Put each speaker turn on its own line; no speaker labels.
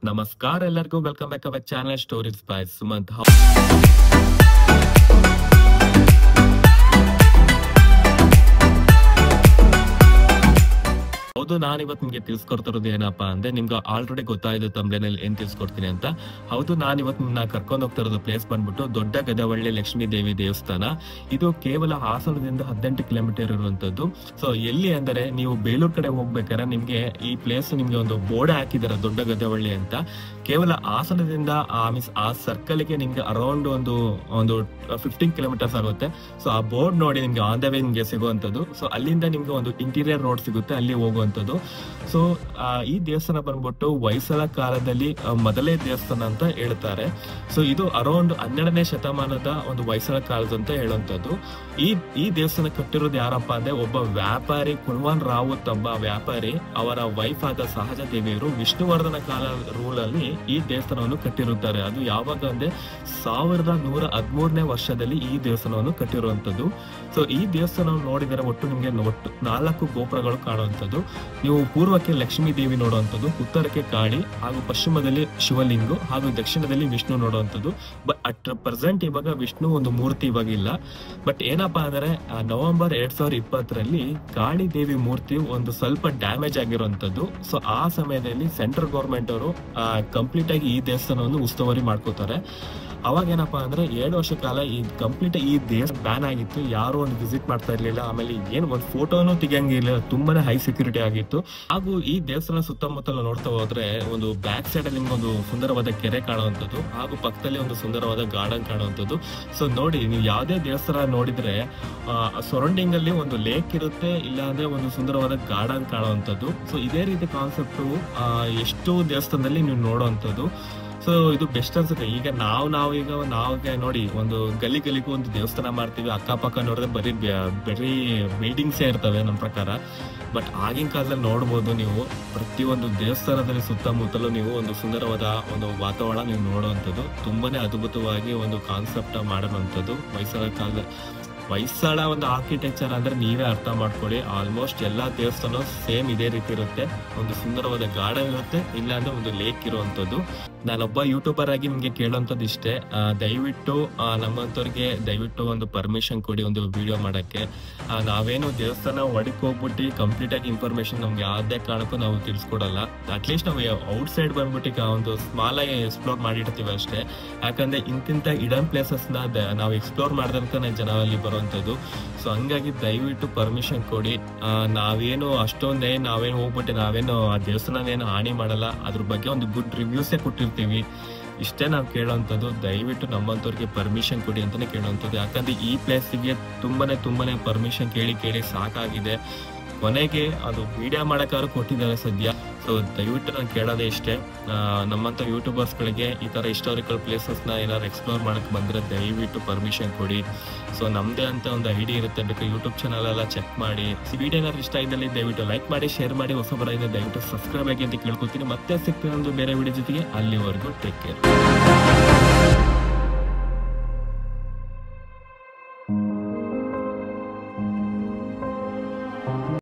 ನಮಸ್ಕಾರ ಎಲ್ಲರಿಗೂ, welcome back our channel stories by Sumanth. ಹೌದು, ನಾನಿವತ್ತು ನಿಮ್ಗೆ ತಿಳಿಸ್ಕೊಡ್ತಿರೋದು ಏನಪ್ಪಾ ಅಂದ್ರೆ, ನಿಮ್ಗೆ ಆಲ್ರೆಡಿ ಗೊತ್ತಾಯ್ತು ತಮ್ಲೇನಲ್ಲಿ ಏನ್ ತಿಳಿಸ್ಕೊಡ್ತೀನಿ ಅಂತ. ಹೌದು, ನಾನಿವತ್ತು ನಿಮ್ನ ಕರ್ಕೊಂಡು ಹೋಗ್ತಿರೋದು ಪ್ಲೇಸ್ ಬಂದ್ಬಿಟ್ಟು ದೊಡ್ಡ ಗದವಳ್ಳಿ ಲಕ್ಷ್ಮೀ ದೇವಿ ದೇವಸ್ಥಾನ. ಇದು ಕೇವಲ ಹಾಸನದಿಂದ 18 ಕಿಲೋಮೀಟರ್ ಇರುವಂತದ್ದು. ಸೊ ಎಲ್ಲಿ ಅಂದ್ರೆ, ನೀವು ಬೇಲೂರ್ ಕಡೆ ಹೋಗ್ಬೇಕಾದ್ರೆ ನಿಮ್ಗೆ ಈ ಪ್ಲೇಸ್ ನಿಮ್ಗೆ ಒಂದು ಬೋರ್ಡ್ ಹಾಕಿದಾರೆ, ದೊಡ್ಡ ಗದವಳ್ಳಿ ಅಂತ. ಕೇವಲ ಹಾಸನದಿಂದ ಆ ಸರ್ಕಲ್ ಗೆ ನಿಮ್ಗೆ ಅರೌಂಡ್ ಒಂದು 15 ಕಿಲೋಮೀಟರ್ಸ್ ಆಗುತ್ತೆ. ಸೊ ಆ ಬೋರ್ಡ್ ನೋಡಿ ನಿಮ್ಗೆ ಆನ್ ದ ವೇ ನಿಮ್ಗೆ ಸಿಗುವಂತದ್ದು. ಸೊ ಅಲ್ಲಿಂದ ನಿಮ್ಗೆ ಒಂದು ಇಂಟೀರಿಯರ್ ರೋಡ್ ಸಿಗುತ್ತೆ, ಅಲ್ಲಿ ಹೋಗುವಂತದ್ದು. ಸೊ ಈ ದೇವಸ್ಥಾನ ಬಂದ್ಬಿಟ್ಟು ಹೊಯ್ಸಳ ಕಾಲದಲ್ಲಿ ಮೊದಲೇ ದೇವಸ್ಥಾನ ಅಂತ ಹೇಳ್ತಾರೆ. ಸೊ ಇದು ಅರೌಂಡ್ 12ನೇ ಶತಮಾನದ ಒಂದು ಹೊಯ್ಸಳ ಕಾಲದ ಅಂತ ಹೇಳುವಂತದ್ದು. ಈ ದೇವಸ್ಥಾನ ಕಟ್ಟಿರೋದು ಯಾರಪ್ಪ ಅಂದ್ರೆ, ಒಬ್ಬ ವ್ಯಾಪಾರಿ ಕುಲ್ವಾನ್ ರಾವುತ್ ಒಬ್ಬ ವ್ಯಾಪಾರಿ, ಅವರ ವೈಫ್ ಆದ ಸಹಜ ದೇವಿಯರು ವಿಷ್ಣುವರ್ಧನ ಕಾಲ ರೂಲ್ ಅಲ್ಲಿ ಈ ದೇವಸ್ಥಾನವನ್ನು ಕಟ್ಟಿರುತ್ತಾರೆ. ಅದು ಯಾವಾಗ ಅಂದ್ರೆ 1113ನೇ ವರ್ಷದಲ್ಲಿ ಈ ದೇವಸ್ಥಾನವನ್ನು ಕಟ್ಟಿರುವಂತದ್ದು. ಸೊ ಈ ದೇವಸ್ಥಾನವನ್ನು ನೋಡಿದರೆ ಒಟ್ಟು ನಿಮ್ಗೆ 4 ಗೋಪುರಗಳು ಕಾಣುವಂಥದ್ದು. ನೀವು ಪೂರ್ವಕ್ಕೆ ಲಕ್ಷ್ಮೀ ದೇವಿ ನೋಡುವಂಥದ್ದು, ಉತ್ತರಕ್ಕೆ ಕಾಳಿ, ಹಾಗೂ ಪಶ್ಚಿಮದಲ್ಲಿ ಶಿವಲಿಂಗ, ಹಾಗೂ ದಕ್ಷಿಣದಲ್ಲಿ ವಿಷ್ಣು ನೋಡುವಂಥದ್ದು. ಬಟ್ ಅಟ್ ಪ್ರೆಸೆಂಟ್ ಇವಾಗ ವಿಷ್ಣು ಒಂದು ಮೂರ್ತಿ ಇವಾಗ ಇಲ್ಲ. ಬಟ್ ಏನಪ್ಪಾ ಅಂದ್ರೆ, ನವೆಂಬರ್ 2020ರಲ್ಲಿ ಕಾಳಿ ದೇವಿ ಮೂರ್ತಿ ಒಂದು ಸ್ವಲ್ಪ ಡ್ಯಾಮೇಜ್ ಆಗಿರುವಂತದ್ದು. ಸೊ ಆ ಸಮಯದಲ್ಲಿ ಸೆಂಟ್ರಲ್ ಗೌರ್ಮೆಂಟ್ ಅವರು ಕಂಪ್ಲೀಟ್ ಆಗಿ ಈ ದೇವಸ್ಥಾನವನ್ನು ಉಸ್ತುವಾರಿ ಮಾಡ್ಕೋತಾರೆ. ಅವಾಗ ಏನಪ್ಪಾ ಅಂದ್ರೆ, 7 ವರ್ಷ ಕಾಲ ಈ ದೇವಸ್ಥಾನ ಬ್ಯಾನ್ ಆಗಿತ್ತು. ಯಾರು ಒಂದು ವಿಸಿಟ್ ಮಾಡ್ತಾ ಇರ್ಲಿಲ್ಲ. ಆಮೇಲೆ ಏನು ಒಂದು ಫೋಟೋನು ತೆಗಿಯಂಗಿಲ್ಲ, ತುಂಬಾನೇ ಹೈ ಸೆಕ್ಯೂರಿಟಿ ಆಗಿತ್ತು. ಹಾಗೂ ಈ ದೇವಸ್ಥಾನ ಸುತ್ತಮುತ್ತಲು ನೋಡ್ತಾ ಹೋದ್ರೆ ಒಂದು ಬ್ಯಾಕ್ ಸೈಡ್ ಅಲ್ಲಿ ನಿಮ್ಗೆ ಒಂದು ಸುಂದರವಾದ ಕೆರೆ ಕಾಣುವಂಥದ್ದು, ಹಾಗೂ ಪಕ್ಕದಲ್ಲಿ ಒಂದು ಸುಂದರವಾದ ಗಾರ್ಡನ್ ಕಾಣುವಂಥದ್ದು. ಸೊ ನೋಡಿ, ನೀವು ಯಾವುದೇ ದೇವಸ್ಥಾನ ನೋಡಿದ್ರೆ ಸರೌಂಡಿಂಗ್ ಅಲ್ಲಿ ಒಂದು ಲೇಕ್ ಇರುತ್ತೆ, ಇಲ್ಲ ಅಂದ್ರೆ ಒಂದು ಸುಂದರವಾದ ಗಾರ್ಡನ್ ಕಾಣುವಂಥದ್ದು. ಸೊ ಇದೇ ರೀತಿ ಕಾನ್ಸೆಪ್ಟ್ ಎಷ್ಟು ದೇವಸ್ಥಾನದಲ್ಲಿ ನೀವು ನೋಡುವಂಥದ್ದು. ಸೊ ಇದು ಬೆಸ್ಟ್ ಅನ್ಸುತ್ತೆ. ಈಗ ನಾವೀಗ ನೋಡಿ, ಒಂದು ಗಲ್ಲಿಗೂ ಒಂದು ದೇವಸ್ಥಾನ ಮಾಡ್ತೀವಿ, ಅಕ್ಕಪಕ್ಕ ನೋಡಿದ್ರೆ ಬರೀ ಬಿಲ್ಡಿಂಗ್ಸೇ ಇರ್ತವೆ ನಮ್ಮ ಪ್ರಕಾರ. ಬಟ್ ಆಗಿನ ಕಾಲದಲ್ಲಿ ನೋಡ್ಬೋದು ನೀವು, ಪ್ರತಿಯೊಂದು ದೇವಸ್ಥಾನದಲ್ಲಿ ಸುತ್ತಮುತ್ತಲು ನೀವು ಒಂದು ಸುಂದರವಾದ ಒಂದು ವಾತಾವರಣ ನೀವು ನೋಡುವಂಥದ್ದು. ತುಂಬಾನೇ ಅದ್ಭುತವಾಗಿ ಒಂದು ಕಾನ್ಸೆಪ್ಟ್ ಮಾಡಿರುವಂಥದ್ದು. ಹೊಯ್ಸಳ ಒಂದು ಆರ್ಕಿಟೆಕ್ಚರ್ ಅಂದ್ರೆ ನೀವೇ ಅರ್ಥ ಮಾಡ್ಕೊಳ್ಳಿ. ಆಲ್ಮೋಸ್ಟ್ ಎಲ್ಲಾ ದೇವಸ್ಥಾನ ಸೇಮ್ ಇದೇ ರೀತಿ ಇರುತ್ತೆ. ಒಂದು ಸುಂದರವಾದ ಗಾರ್ಡನ್ ಇರುತ್ತೆ, ಇಲ್ಲಾಂದ್ರೆ ಒಂದು ಲೇಕ್ ಇರುವಂತದ್ದು. ನಾನೊಬ್ಬ ಯೂಟ್ಯೂಬರ್ ಆಗಿ ನಿಮ್ಗೆ ಕೇಳುವಂಥದ್ದು ಇಷ್ಟೇ, ದಯವಿಟ್ಟು ನಮ್ಮಂತವ್ರಿಗೆ ದಯವಿಟ್ಟು ಒಂದು ಪರ್ಮಿಷನ್ ಕೊಡಿ ಒಂದು ವಿಡಿಯೋ ಮಾಡಕ್ಕೆ. ನಾವೇನು ದೇವಸ್ಥಾನ ಒಡಕ್ ಹೋಗ್ಬಿಟ್ಟು ಕಂಪ್ಲೀಟ್ ಆಗಿ ಇನ್ಫಾರ್ಮೇಶನ್ ನಮ್ಗೆ ಯಾವುದೇ ಕಾರಣಕ್ಕೂ ನಾವು ತಿಳಿಸ್ಕೊಡಲ್ಲ. ಅಟ್ಲೀಸ್ಟ್ ನಾವು ಔಟ್ ಸೈಡ್ ಬಂದ್ಬಿಟ್ಟು ಒಂದು ಸ್ಮಾಲ್ ಆಗಿ ಎಕ್ಸ್ಪ್ಲೋರ್ ಮಾಡಿರ್ತೀವಿ ಅಷ್ಟೇ. ಯಾಕಂದ್ರೆ ಇಂತಿಂತ ಇಡನ್ ಪ್ಲೇಸಸ್ ನಾವು ಎಕ್ಸ್ಪ್ಲೋರ್ ಮಾಡಿದಂತಾನೆ ಜನ ಅಲ್ಲಿ ಬರುವಂತದ್ದು. ಸೊ ಹಂಗಾಗಿ ದಯವಿಟ್ಟು ಪರ್ಮಿಷನ್ ಕೊಡಿ. ನಾವೇನು ಹೋಗ್ಬಿಟ್ಟು ನಾವೇನು ಆ ದೇವಸ್ಥಾನ ಹಾನಿ ಮಾಡಲ್ಲ, ಅದ್ರ ಬಗ್ಗೆ ಒಂದು ಗುಡ್ ರಿವ್ಯೂಸೇ ಕೊಟ್ಟಿರ್ತೀವಿ. ಇಷ್ಟೇ ನಾವು ಕೇಳೋವಂಥದ್ದು. ದಯವಿಟ್ಟು ನಮ್ಮಂತವ್ರಿಗೆ ಪರ್ಮಿಷನ್ ಕೊಡಿ ಅಂತಾನೆ ಕೇಳೋವಂಥದ್ದು. ಯಾಕಂದ್ರೆ ಈ ಪ್ಲೇಸಿಗೆ ತುಂಬಾನೇ ಪರ್ಮಿಷನ್ ಕೇಳಿ ಸಾಕಾಗಿದೆ. ಕೊನೆಗೆ ಅದು ವಿಡಿಯೋ ಮಾಡಕ್ಕಾದ್ರೂ ಕೊಟ್ಟಿದ್ದಾರೆ ಸದ್ಯ. ಸೊ ದಯವಿಟ್ಟು ನಾನು ಕೇಳೋದೇ ಇಷ್ಟೇ, ನಮ್ಮಂತ ಯೂಟ್ಯೂಬರ್ಸ್ಗಳಿಗೆ ಈ ತರ ಹಿಸ್ಟಾರಿಕಲ್ ಪ್ಲೇಸಸ್ನ ಏನಾದ್ರು ಎಕ್ಸ್ಪ್ಲೋರ್ ಮಾಡಕ್ ಬಂದ್ರೆ ದಯವಿಟ್ಟು ಪರ್ಮಿಷನ್ ಕೊಡಿ. ಸೊ ನಮ್ದೇ ಅಂತ ಒಂದು ಐಡಿ ಇರುತ್ತೆ, ಬೇಕು ಯೂಟ್ಯೂಬ್ ಚಾನಲ್ ಎಲ್ಲ ಚೆಕ್ ಮಾಡಿ. ವಿಡಿಯೋ ಏನಾದ್ರು ಇಷ್ಟ ಇದ್ದಲ್ಲಿ ದಯವಿಟ್ಟು ಲೈಕ್ ಮಾಡಿ, ಶೇರ್ ಮಾಡಿ. ಹೊಸಬರಾಗಿದೆ ದಯವಿಟ್ಟು ಸಬ್ಸ್ಕ್ರೈಬ್ ಆಗಿ ಅಂತ ಕೇಳ್ಕೊತೀನಿ. ಮತ್ತೆ ಸಿಗ್ತೀನಿ ಒಂದು ಬೇರೆ ವಿಡಿಯೋ ಜೊತೆಗೆ. ಅಲ್ಲಿವರೆಗೂ ಟೇಕ್ ಕೇರ್.